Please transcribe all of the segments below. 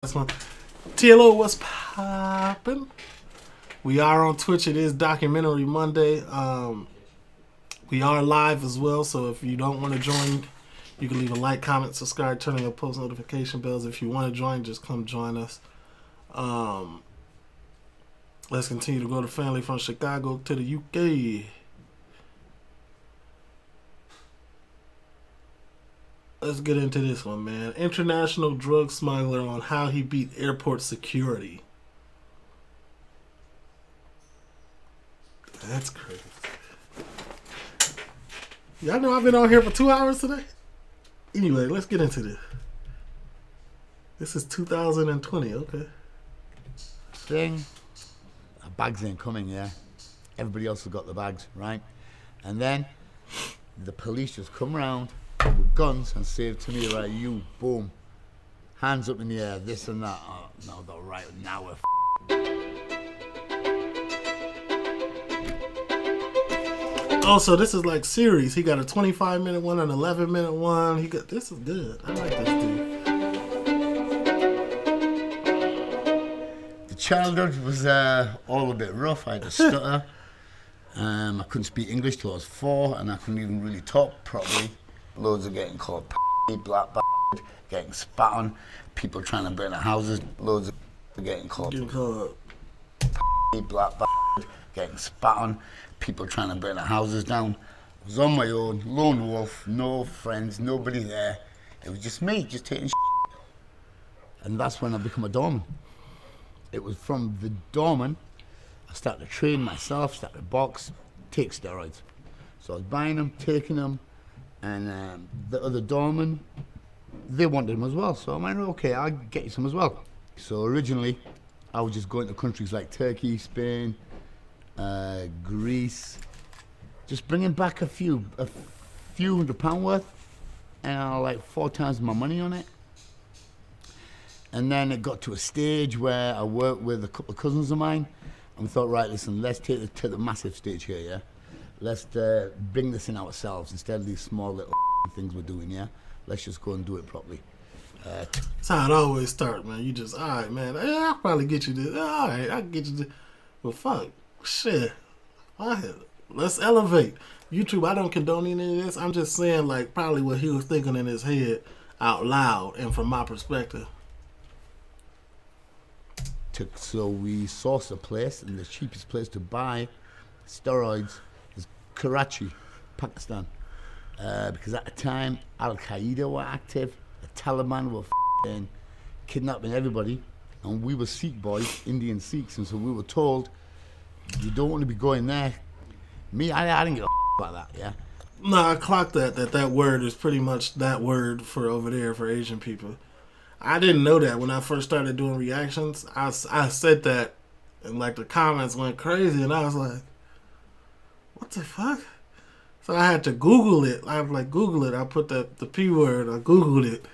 That's one. TLO, what's poppin'? We are on Twitch. It is Documentary Monday. We are live as well, so if you don't want to join, you can leave a like, comment, subscribe, turn on your post notification bells. If you want to join, just come join us. Let's continue to grow the family from Chicago to the UK. Let's get into this one, man. International drug smuggler on how he beat airport security. That's crazy. Y'all know I've been on here for 2 hours today? Anyway, let's get into this. This is 2020, okay. Thing, our bags ain't coming, yeah. Everybody else has got the bags, right? And then the police just come around with guns and say to me, right, you, boom, hands up in the air, this and that. Oh, no, they're right, now we're Also, this is like series. He got a 25-minute one, an 11-minute one. This is good. I like this dude. The childhood was all a bit rough. I had a stutter. I couldn't speak English till I was 4, and I couldn't even really talk properly. Loads of getting called black, getting spat on, people trying to burn their houses. Loads of getting called black, getting spat on, people trying to burn their houses down. I was on my own, lone wolf, no friends, nobody there. It was just me, just taking shit. And that's when I became a doorman. It was from the doorman, I started to train myself, started to box, take steroids. So I was buying them, taking them, and the other doorman, they wanted them as well. So I went, okay, I'll get you some as well. So originally, I was just going to countries like Turkey, Spain, Greece, just bringing back a few £100 worth, and like 4 times my money on it. And then it got to a stage where I worked with a couple of cousins of mine, and we thought, right, listen, let's take it to the massive stage here, yeah? Let's bring this in ourselves instead of these small little things we're doing, yeah? Let's just go and do it properly. That's how it always starts, man. You just, all right, man, I'll probably get you this. All right, I can get you this. Well, fuck, shit. Let's elevate. YouTube, I don't condone any of this. I'm just saying, like, probably what he was thinking in his head out loud and from my perspective. So we sourced a place, and the cheapest place to buy steroids is Karachi, Pakistan. Because at the time, Al-Qaeda were active, the Taliban were kidnapping everybody, and we were Sikh boys, Indian Sikhs, and so we were told, you don't want to be going there. Me, I didn't give a about that, yeah? No, I clocked that word is pretty much that word for over there for Asian people. I didn't know that when I first started doing reactions. I said that, and like the comments went crazy, and I was like, what the fuck? So I had to Google it. I was like, Google it. I put the P word. I Googled it.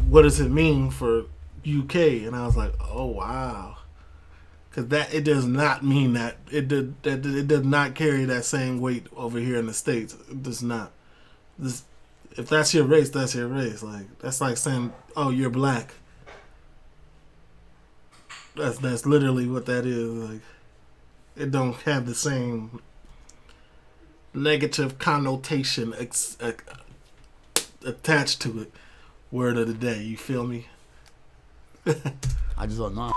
What does it mean for UK? And I was like, oh wow, because it does not mean that. It does not carry that same weight over here in the States. It does not. If that's your race, that's your race. Like, that's like saying, oh, you're black. That's literally what that is. Like, it don't have the same negative connotation attached to it. Word of the day, you feel me? I just thought, no,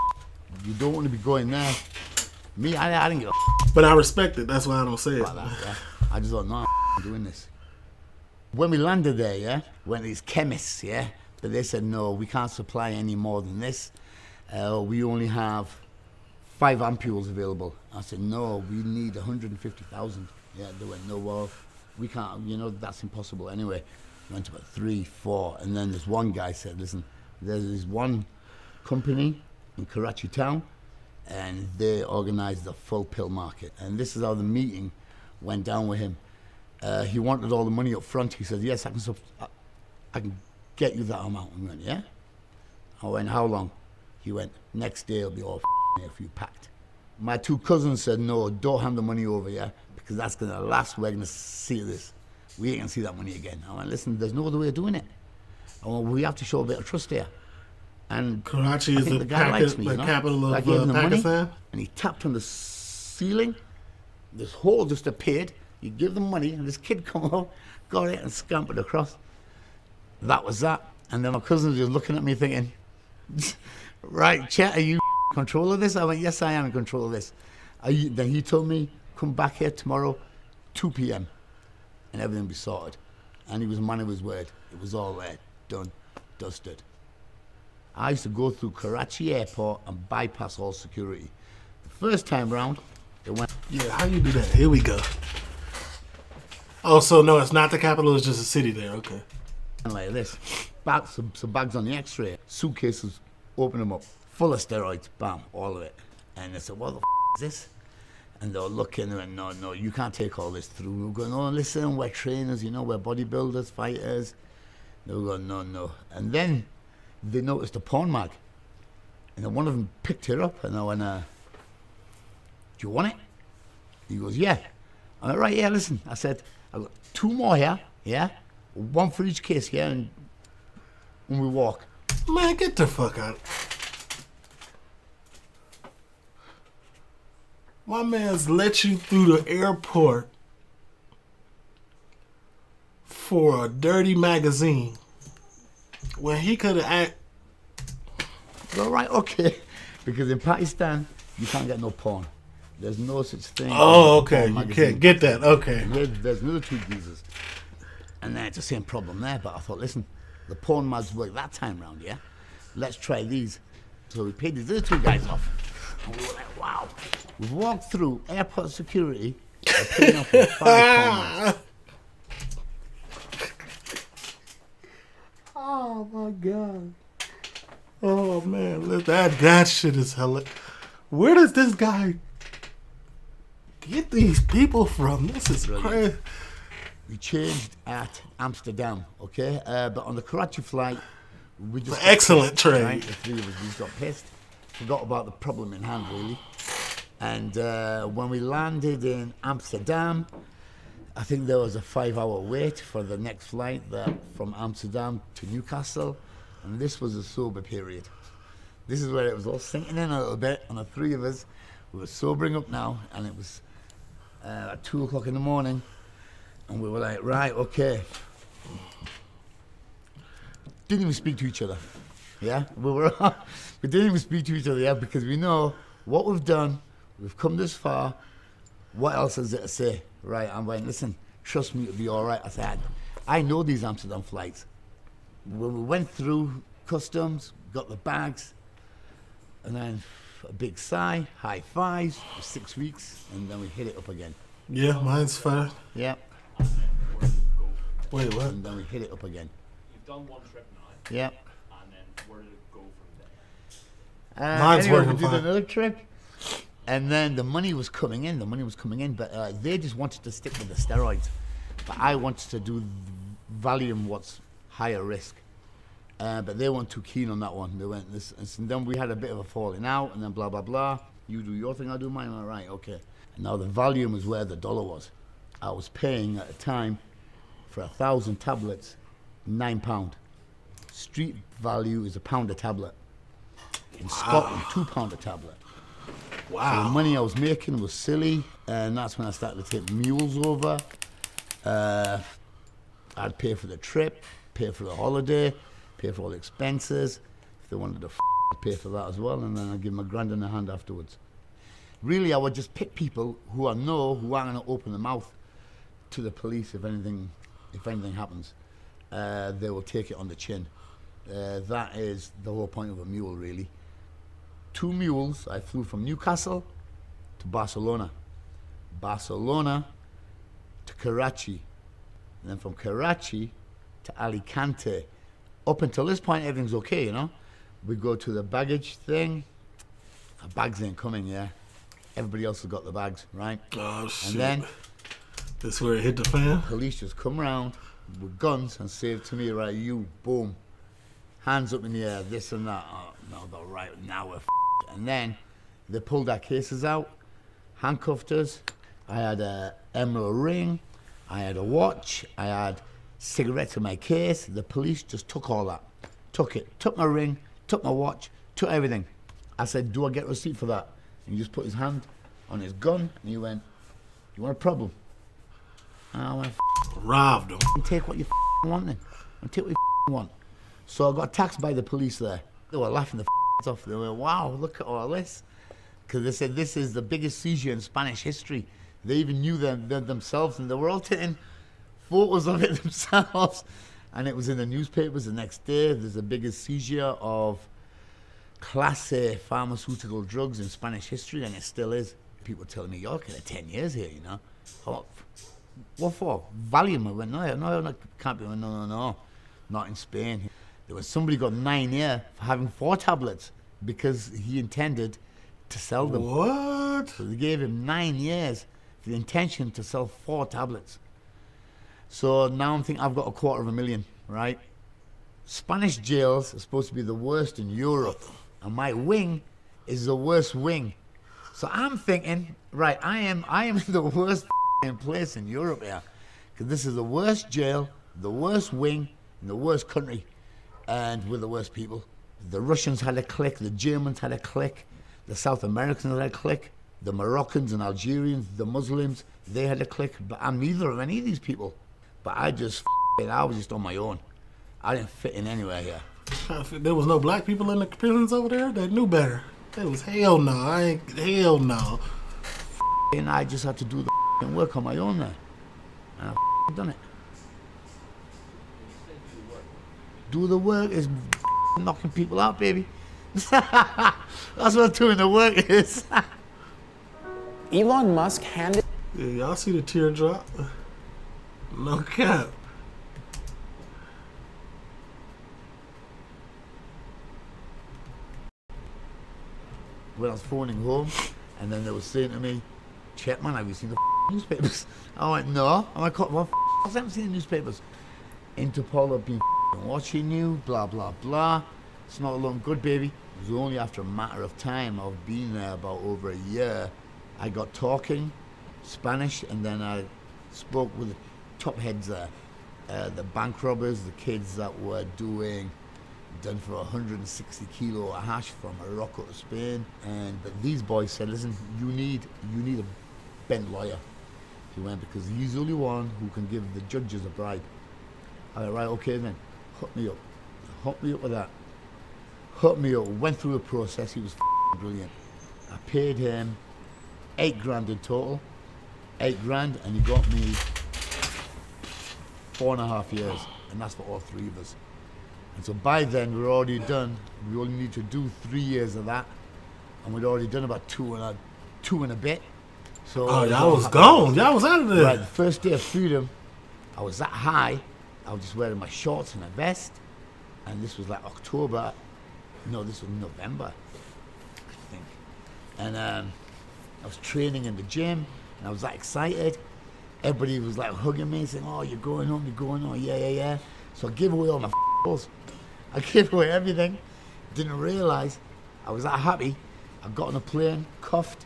you don't want to be going there. Me, I didn't give a But I respect it. That's why I don't say it. about that, yeah? I just thought, no, I'm doing this. When we landed there, yeah, went to these chemists, yeah, but they said, no, we can't supply any more than this. We only have 5 ampules available. I said, no, we need 150,000. Yeah, they went, no, well, we can't, that's impossible. Anyway, we went to about 3, 4, and then this one guy said, listen, there's this one company in Karachi town, and they organized the full pill market. And this is how the meeting went down with him. He wanted all the money up front. He said, yes, I can get you that amount. We went, yeah? I went, how long? He went, next day it'll be all if you packed. My 2 cousins said, no, don't hand the money over, yeah? Because that's going to last. We're going to see this. We ain't going to see that money again. I went, listen, there's no other way of doing it. I went, we have to show a bit of trust here. And Karachi I is think the, the guy likes me, the you know? capital So I of gave him the Pakistan. money, and he tapped on the ceiling. This hole just appeared. You give them money, and this kid come up, got it, and scampered across. That was that. And then my cousin was just looking at me thinking, right, Chet, are you in control of this? I went, yes, I am in control of this. Then he told me, come back here tomorrow, 2 p.m., and everything will be sorted. And he was a man of his word. It was all there, done, dusted. I used to go through Karachi airport and bypass all security. The first time round, it went... Yeah, how you do that? Here we go. Oh, so no, it's not the capital, it's just a city there. Okay. like this. Some bags on the x-ray, suitcases, open them up, full of steroids, bam, all of it. And they said, what the is this? And they were looking and went, no, you can't take all this through. We were going, oh, listen, we're trainers, we're bodybuilders, fighters. They were going, no. And then they noticed a porn mag. And then one of them picked it up and I went, do you want it? He goes, yeah. I went, right, yeah, listen. I said, I've got 2 more here, yeah? 1 for each case here, and when we walk. Man, get the fuck out. My man's let you through the airport for a dirty magazine when he could have All right, okay. Because in Pakistan, you can't get no porn. There's no such thing. Oh, okay. You can't get that. Okay. There's military visas. And then it's the same problem there. But I thought, listen, the porn mags work that time round, yeah? Let's try these. So we paid these other 2 guys off. And we were like, wow. We've walked through airport security. We're paying off for 5 porn mags. Oh, my God. Oh, man. That shit is hella. Where does this guy get these people from? This is crazy. We changed at Amsterdam, okay? But on the Karachi flight, we just... Excellent trade. Right? The 3 of us, we just got pissed. Forgot about the problem in hand, really. And when we landed in Amsterdam, I think there was a 5-hour wait for the next flight from Amsterdam to Newcastle. And this was a sober period. This is where it was all sinking in a little bit. And the 3 of us, we were sobering up now. And it was at 2 o'clock in the morning. And we were like, right, okay. Didn't even speak to each other. Yeah? We didn't even speak to each other, yeah, because we know what we've done. We've come this far. What else is there to say? Right, I'm like, listen, trust me, it'll be all right. I said, I know these Amsterdam flights. When we went through customs, got the bags, and then a big sigh, high fives for 6 weeks, and then we hit it up again. Yeah, mine's fine. Yeah. Wait, what? And then we hit it up again. You've done 1 trip now. Yeah. And then where did it go from there? Mine's anyway, working we did fine. another trip, and then the money was coming in, but they just wanted to stick with the steroids. But I wanted to do Valium, what's higher risk. But they weren't too keen on that one. They went this, and then we had a bit of a falling out, and then blah, blah, blah. You do your thing, I'll do mine. All right, okay. And now the Valium was where the dollar was. I was paying at the time for 1,000 tablets, £9. Street value is £1 a tablet. In Scotland, £2 a tablet. So the Wow. money I was making was silly, and that's when I started to take mules over. I'd pay for the trip, pay for the holiday, pay for all the expenses. If they wanted to I'd pay for that as well, and then I'd give them $1,000 in a hand afterwards. Really, I would just pick people who I know who aren't going to open their mouth to the police if anything happens. They will take it on the chin. That is the whole point of a mule, really. 2 mules, I flew from Newcastle to Barcelona. Barcelona to Karachi. And then from Karachi to Alicante. Up until this point, everything's okay, We go to the baggage thing. Our bags ain't coming, yeah. Everybody else has got the bags, right? Oh, shit. And then This where it hit the fan? police just come around with guns and say to me, right, you, boom, hands up in the air, this and that. Oh, no, they're right, now we're And then they pulled our cases out, handcuffed us. I had a emerald ring, I had a watch, I had cigarettes in my case. The police just took all that. Took it. Took my ring, took my watch, took everything. I said, do I get a receipt for that? And he just put his hand on his gun and he went, you want a problem? And I went, Robbed him. take what you want then. Take what you want. So I got taxed by the police there. They were laughing the off. They were, wow, look at all this. Because they said this is the biggest seizure in Spanish history. They even knew them themselves, and they were all taking photos of it themselves. And it was in the newspapers the next day. There's the biggest seizure of Class A pharmaceutical drugs in Spanish history, and it still is. People telling me, you're looking at 10 years here, you know. Oh, what for? Valium? I went, no, can't be. No, not in Spain. There was somebody got 9 years for having 4 tablets because he intended to sell them. What? So they gave him 9 years for the intention to sell 4 tablets. So now I'm thinking I've got $250,000, right? Spanish jails are supposed to be the worst in Europe, and my wing is the worst wing. So I'm thinking, right, I am in the worst place in Europe here, because this is the worst jail, the worst wing, in the worst country, and with the worst people. The Russians had a clique, the Germans had a clique, the South Americans had a clique, the Moroccans and Algerians, the Muslims, they had a clique, but I'm neither of any of these people. But I was just on my own. I didn't fit in anywhere here. There was no black people in the prisons over there? They knew better. It was hell no. Hell no. And I just had to do the work on my own there. And I've done it. Do the work is knocking people out, baby. That's what doing the work is. Elon Musk handed... Yeah, y'all see the teardrop? No cap. When I was phoning home, and then they were saying to me, Chetman, have you seen the newspapers? I went, no. I'm like, well, I haven't seen the newspapers. Interpol have been watching you, blah, blah, blah. It's not looking good, baby. It was only after a matter of time of being there about over a year, I got talking Spanish, and then I spoke with the top heads there. The bank robbers, the kids that were done for 160 kilo of hash from Morocco to Spain. But these boys said, listen, you need a bent lawyer. He went, because he's the only one who can give the judges a bribe. I went, right, okay then, hook me up. Hook me up with that. Hooked me up, went through the process, he was brilliant. I paid him $8,000 in total, $8,000, and he got me 4.5 years, and that's for all 3 of us. And so by then we're already done. We only need to do 3 years of that, and we'd already done about two and a bit. So y'all was gone. Y'all was out of there. Right, the first day of freedom, I was that high. I was just wearing my shorts and a vest, and this was like October. No, this was November, I think. And I was training in the gym, and I was that excited. Everybody was like hugging me, saying, "Oh, you're going home, yeah." So I gave away all my balls. I gave away everything. Didn't realize I was that happy. I got on a plane, cuffed,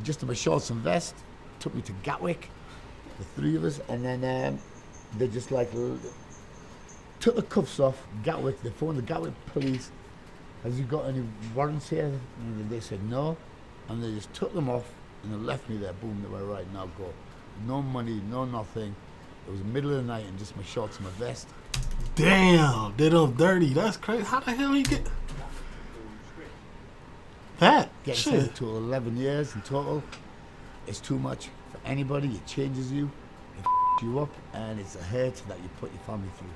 just in my shorts and vest. Took me to Gatwick, the 3 of us, and then they just like took the cuffs off. Gatwick. They phoned the Gatwick police. Has you got any warrants here? And they said no, and they just took them off and they left me there. Boom, they were right, now go. No money, no nothing. It was the middle of the night and just my shorts and my vest. Damn, did them dirty. That's crazy. How the hell he get that? Getting Shit. sentenced to 11 years in total. It's too much for anybody. It changes you, it you up, and it's a hurt that you put your family through.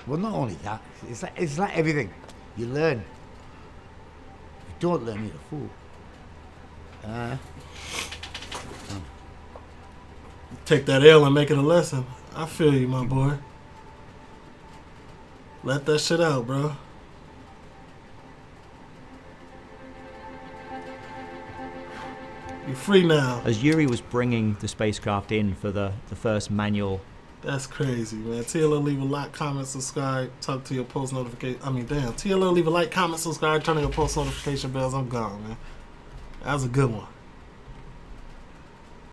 Well, not only that, it's like everything. You learn. If you don't learn, you're a fool. Take that L and make it a lesson. I feel you, my boy. Let that shit out, bro. You're free now. As Yuri was bringing the spacecraft in for the first manual. That's crazy, man. TLO, leave a like, comment, subscribe, talk to your post notification. TLO, leave a like, comment, subscribe, turn on your post notification bells. I'm gone, man. That was a good one.